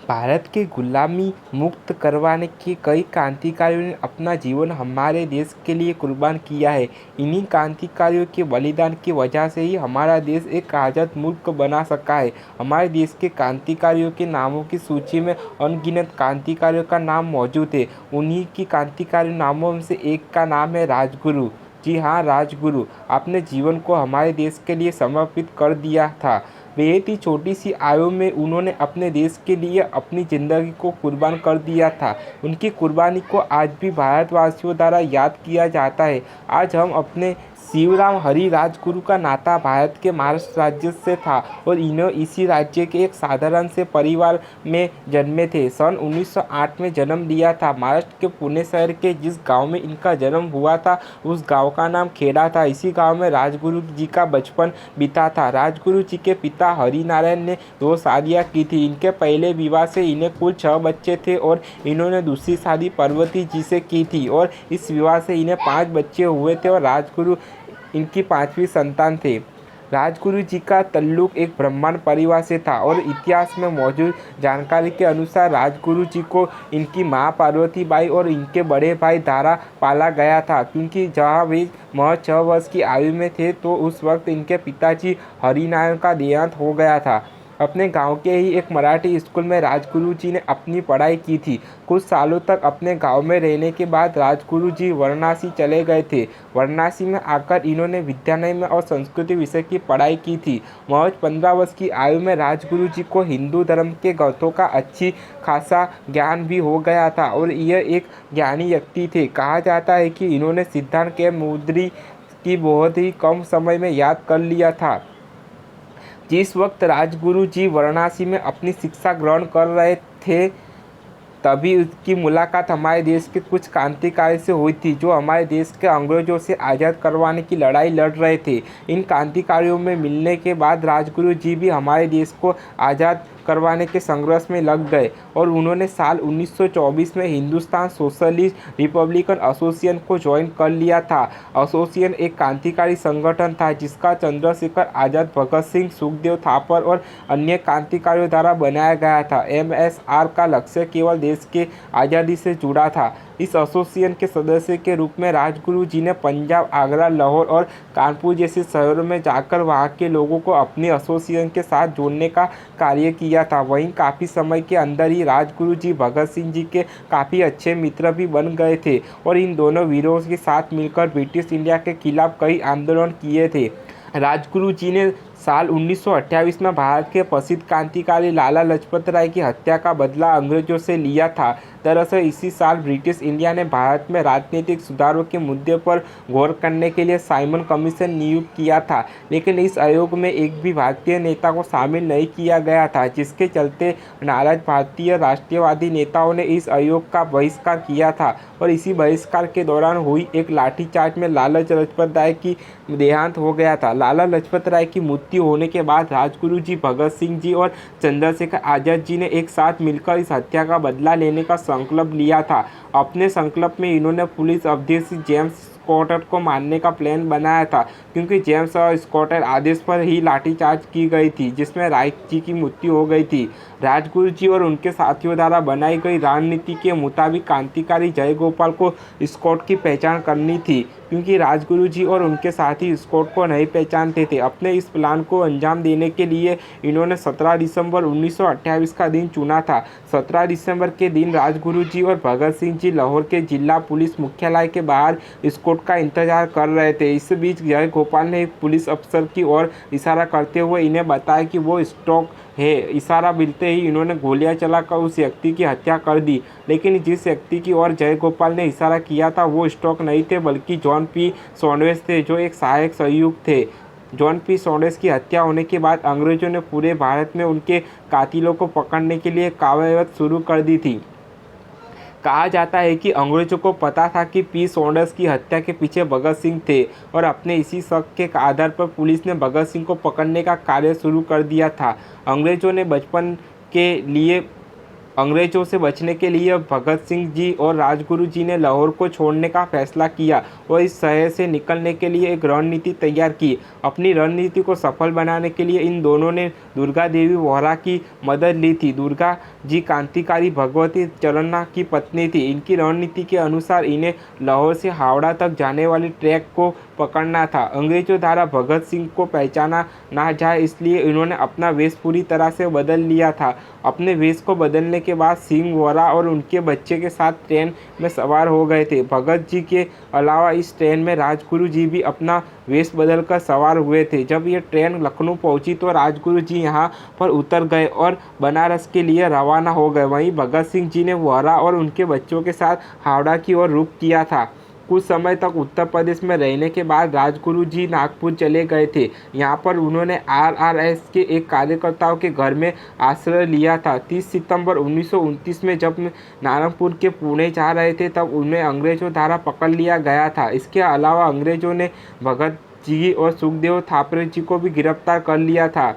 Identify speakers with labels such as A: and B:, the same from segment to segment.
A: भारत के गुलामी मुक्त करवाने के कई क्रांतिकारियों ने अपना जीवन हमारे देश के लिए कुर्बान किया है। इन्हीं क्रांतिकारियों के बलिदान की वजह से ही हमारा देश एक आज़ाद मुल्क बना सका है। हमारे देश के क्रांतिकारियों के नामों की सूची में अनगिनत क्रांतिकारियों का नाम मौजूद है। उन्हीं की क्रांतिकारी नामों में से एक का नाम है राजगुरु। जी हाँ, राजगुरु। अपने जीवन को हमारे देश के लिए समर्पित कर दिया था। बेहद ही छोटी सी आयु में उन्होंने अपने देश के लिए अपनी ज़िंदगी को कुर्बान कर दिया था। उनकी कुर्बानी को आज भी भारतवासियों द्वारा याद किया जाता है। आज हम अपने शिवराम हरि राजगुरु का नाता भारत के महाराष्ट्र राज्य से था और इन्होंने इसी राज्य के एक साधारण से परिवार में जन्मे थे। सन 1908 में जन्म लिया था। महाराष्ट्र के पुणे शहर के जिस गांव में इनका जन्म हुआ था उस गांव का नाम खेड़ा था। इसी गांव में राजगुरु जी का बचपन बीता था। राजगुरु जी के पिता हरिनारायण ने 2 शादियाँ की थी। इनके पहले विवाह से इन्हें कुल 6 बच्चे थे और इन्होंने दूसरी शादी पार्वती जी से की थी और इस विवाह से इन्हें 5 बच्चे हुए थे और राजगुरु इनकी 5वीं संतान थे। राजगुरु जी का ताल्लुक एक ब्राह्मण परिवार से था और इतिहास में मौजूद जानकारी के अनुसार राजगुरु जी को इनकी मां पार्वती बाई और इनके बड़े भाई द्वारा पाला गया था, क्योंकि जहां वे महज 6 वर्ष की आयु में थे तो उस वक्त इनके पिताजी हरिनारायण का देहांत हो गया था। अपने गांव के ही एक मराठी स्कूल में राजगुरु जी ने अपनी पढ़ाई की थी। कुछ सालों तक अपने गांव में रहने के बाद राजगुरु जी वाराणसी चले गए थे। वाराणसी में आकर इन्होंने विद्यालय में और संस्कृति विषय की पढ़ाई की थी। महज 15 वर्ष की आयु में राजगुरु जी को हिंदू धर्म के ग्रंथों का अच्छी खासा ज्ञान भी हो गया था और यह एक ज्ञानी व्यक्ति थे। कहा जाता है कि इन्होंने सिद्धांत के मुद्री की बहुत ही कम समय में याद कर लिया था। जिस वक्त राजगुरु जी वाराणसी में अपनी शिक्षा ग्रहण कर रहे थे तभी उसकी मुलाकात हमारे देश के कुछ क्रांतिकारी से हुई थी जो हमारे देश के अंग्रेजों से आज़ाद करवाने की लड़ाई लड़ रहे थे। इन क्रांतिकारियों में मिलने के बाद राजगुरु जी भी हमारे देश को आज़ाद करवाने के संघर्ष में लग गए और उन्होंने साल 1924 में हिंदुस्तान सोशलिस्ट रिपब्लिकन एसोसिएशन को ज्वाइन कर लिया था। एसोसिएशन एक क्रांतिकारी संगठन था जिसका चंद्रशेखर आज़ाद, भगत सिंह, सुखदेव थापर और अन्य क्रांतिकारियों द्वारा बनाया गया था। MSR का लक्ष्य केवल देश के आज़ादी से जुड़ा था। इस एसोसिएशन के सदस्य के रूप में राजगुरु जी ने पंजाब, आगरा, लाहौर और कानपुर जैसे शहरों में जाकर वहां के लोगों को अपने एसोसिएशन के साथ जोड़ने का कार्य किया था। वहीं काफ़ी समय के अंदर ही राजगुरु जी भगत सिंह जी के काफ़ी अच्छे मित्र भी बन गए थे और इन दोनों वीरों के साथ मिलकर ब्रिटिश इंडिया के खिलाफ कई आंदोलन किए थे। राजगुरु जी ने साल 1928 में भारत के प्रसिद्ध क्रांतिकारी लाला लाजपत राय की हत्या का बदला अंग्रेजों से लिया था। दरअसल इसी साल ब्रिटिश इंडिया ने भारत में राजनीतिक सुधारों के मुद्दे पर गौर करने के लिए साइमन कमीशन नियुक्त किया था, लेकिन इस आयोग में एक भी भारतीय नेता को शामिल नहीं किया गया था, जिसके चलते नाराज भारतीय राष्ट्रवादी नेताओं ने इस आयोग का बहिष्कार किया था और इसी बहिष्कार के दौरान हुई एक लाठीचार्ज में लाला लाजपत राय की देहांत हो गया था। लाला लाजपत राय की मृत्यु होने के बाद राजगुरु जी, भगत सिंह जी और चंद्रशेखर आज़ाद जी ने एक साथ मिलकर इस हत्या का बदला लेने का संकल्प लिया था। अपने संकल्प में इन्होंने पुलिस अधीक्षक जेम्स स्कॉटर को मारने का प्लान बनाया था, क्योंकि जेम्स और स्कॉटर आदेश पर ही लाठीचार्ज की गई थी जिसमें राय जी की मृत्यु हो गई थी। राजगुरु जी और उनके साथियों द्वारा बनाई गई रणनीति के मुताबिक क्रांतिकारी जयगोपाल को स्कॉट की पहचान करनी थी, क्योंकि राजगुरु जी और उनके साथी स्कॉट को नहीं पहचानते थे। अपने इस प्लान को अंजाम देने के लिए इन्होंने 17 दिसंबर 1928 का दिन चुना था। 17 दिसंबर के दिन राजगुरु जी और भगत सिंह जी लाहौर के जिला पुलिस मुख्यालय के बाहर स्कॉट का इंतजार कर रहे थे। इस बीच जयगोपाल ने एक पुलिस अफसर की ओर इशारा करते हुए इन्हें बताया कि वो स्टॉक है। इशारा मिलते ही इन्होंने गोलियां चलाकर उस व्यक्ति की हत्या कर दी, लेकिन जिस व्यक्ति की ओर जयगोपाल ने इशारा किया था वो स्टॉक नहीं थे बल्कि जॉन पी सॉन्डर्स थे, जो एक सहायक सहयोगी थे। जॉन पी सॉन्डर्स की हत्या होने के बाद अंग्रेजों ने पूरे भारत में उनके कातिलों को पकड़ने के लिए कार्रवाई शुरू कर दी थी। कहा जाता है कि अंग्रेजों को पता था कि पी सॉन्डर्स की हत्या के पीछे भगत सिंह थे और अपने इसी शक के आधार पर पुलिस ने भगत सिंह को पकड़ने का कार्य शुरू कर दिया था। अंग्रेजों से बचने के लिए भगत सिंह जी और राजगुरु जी ने लाहौर को छोड़ने का फैसला किया और इस शहर से निकलने के लिए एक रणनीति तैयार की। अपनी रणनीति को सफल बनाने के लिए इन दोनों ने दुर्गा देवी वोहरा की मदद ली थी। दुर्गा जी क्रांतिकारी भगवती चरन्ना की पत्नी थी। इनकी रणनीति के अनुसार इन्हें लाहौर से हावड़ा तक जाने वाली ट्रैक को पकड़ना था। अंग्रेजों द्वारा भगत सिंह को पहचाना ना जाए इसलिए इन्होंने अपना वेश पूरी तरह से बदल लिया था। अपने वेश को बदलने के बाद सिंह वोहरा और उनके बच्चे के साथ ट्रेन में सवार हो गए थे। भगत जी के अलावा इस ट्रेन में राजगुरु जी भी अपना वेश बदलकर सवार हुए थे। जब ये ट्रेन लखनऊ पहुंची तो राजगुरु जी यहाँ पर उतर गए और बनारस के लिए रवाना हो गए। वहीं भगत सिंह जी ने वोहरा और उनके बच्चों के साथ हावड़ा की ओर रुख किया था। कुछ समय तक उत्तर प्रदेश में रहने के बाद राजगुरु जी नागपुर चले गए थे। यहाँ पर उन्होंने आरआरएस के एक कार्यकर्ताओं के घर में आश्रय लिया था। 30 सितंबर 1929 में जब नारायणपुर के पुणे जा रहे थे तब उन्हें अंग्रेजों द्वारा पकड़ लिया गया था। इसके अलावा अंग्रेजों ने भगत जी और सुखदेव थापरे जी को भी गिरफ्तार कर लिया था।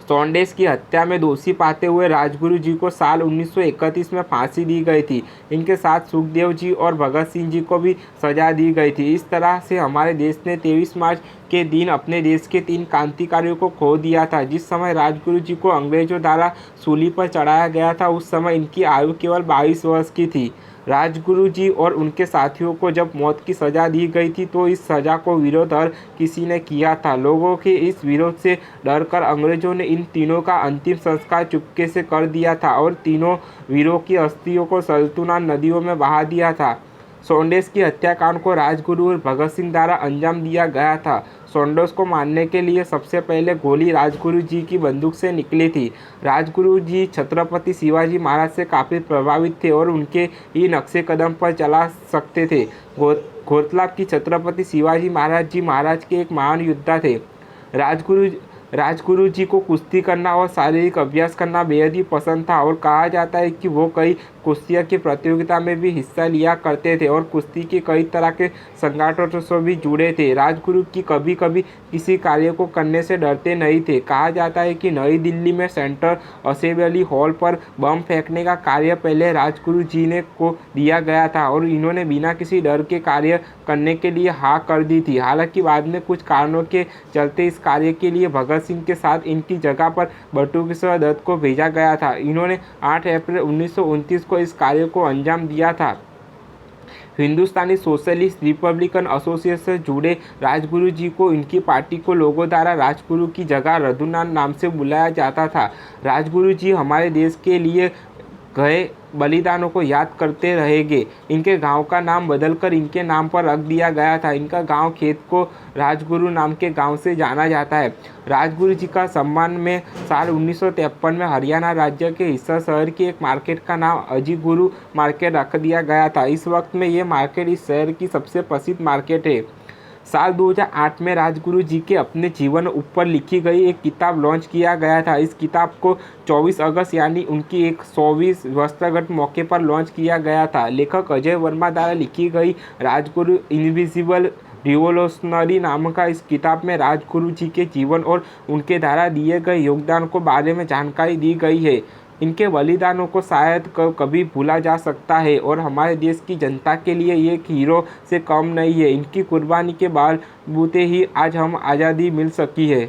A: सौंडेस की हत्या में दोषी पाते हुए राजगुरु जी को साल 1931 में फांसी दी गई थी। इनके साथ सुखदेव जी और भगत सिंह जी को भी सजा दी गई थी। इस तरह से हमारे देश ने 23 मार्च के दिन अपने देश के 3 क्रांतिकारियों को खो दिया था। जिस समय राजगुरु जी को अंग्रेजों द्वारा सूली पर चढ़ाया गया था उस समय इनकी आयु केवल 22 वर्ष की थी। राजगुरु जी और उनके साथियों को जब मौत की सज़ा दी गई थी तो इस सज़ा को विरोध हर किसी ने किया था। लोगों के इस विरोध से डरकर अंग्रेजों ने इन तीनों का अंतिम संस्कार चुपके से कर दिया था और तीनों वीरों की अस्थियों को सल्तुना नदियों में बहा दिया था। सौंडेस की हत्याकांड को राजगुरु और भगत सिंह द्वारा अंजाम दिया गया था। सौंडेस को मारने के लिए सबसे पहले गोली राजगुरु जी की बंदूक से निकली थी। राजगुरु जी छत्रपति शिवाजी महाराज से काफ़ी प्रभावित थे और उनके ही नक्शे कदम पर चला सकते थे। गौरतलब कि छत्रपति शिवाजी महाराज के एक महान योद्धा थे। राजगुरु जी को कुश्ती करना और शारीरिक अभ्यास करना बेहद ही पसंद था और कहा जाता है कि वो कई कुश्तियों की प्रतियोगिता में भी हिस्सा लिया करते थे और कुश्ती के कई तरह के संगठनों से भी जुड़े थे। राजगुरु की कभी कभी किसी कार्य को करने से डरते नहीं थे। कहा जाता है कि नई दिल्ली में सेंट्रल असेंबली हॉल पर बम फेंकने का कार्य पहले राजगुरु जी ने को दिया गया था और इन्होंने बिना किसी डर के कार्य करने के लिए हाँ कर दी थी। हालांकि बाद में कुछ कारणों के चलते इस कार्य के लिए भगत सिंह के साथ इनकी जगह पर बटुकेश्वर दत्त को भेजा गया था। इन्होंने 8 अप्रैल 1929 को इस कार्य को अंजाम दिया था। हिंदुस्तानी सोशलिस्ट रिपब्लिकन एसोसिएशन से जुड़े राजगुरु जी को इनकी पार्टी को लोगों द्वारा राजगुरु की जगह रघुनाथ नाम से बुलाया जाता था। राजगुरु जी हमारे देश के लिए गए बलिदानों को याद करते रहेंगे। इनके गांव का नाम बदलकर इनके नाम पर रख दिया गया था। इनका गांव खेत को राजगुरु नाम के गांव से जाना जाता है। राजगुरु जी का सम्मान में साल 1953 में हरियाणा राज्य के हिस्सा शहर की एक मार्केट का नाम अजीगुरु मार्केट रख दिया गया था। इस वक्त में ये मार्केट इस शहर की सबसे प्रसिद्ध मार्केट है। साल 2008 में राजगुरु जी के अपने जीवन ऊपर लिखी गई एक किताब लॉन्च किया गया था। इस किताब को 24 अगस्त यानी उनकी 100वीं वर्षगांठ मौके पर लॉन्च किया गया था। लेखक अजय वर्मा द्वारा लिखी गई राजगुरु इनविजिबल रिवोल्यूशनरी नाम का इस किताब में राजगुरु जी के जीवन और उनके द्वारा दिए गए योगदान को बारे में जानकारी दी गई है। इनके बलिदानों को शायद कभी भूला जा सकता है और हमारे देश की जनता के लिए ये एक हीरो से कम नहीं है। इनकी कुर्बानी के बलबूते ही आज हम आज़ादी मिल सकी है।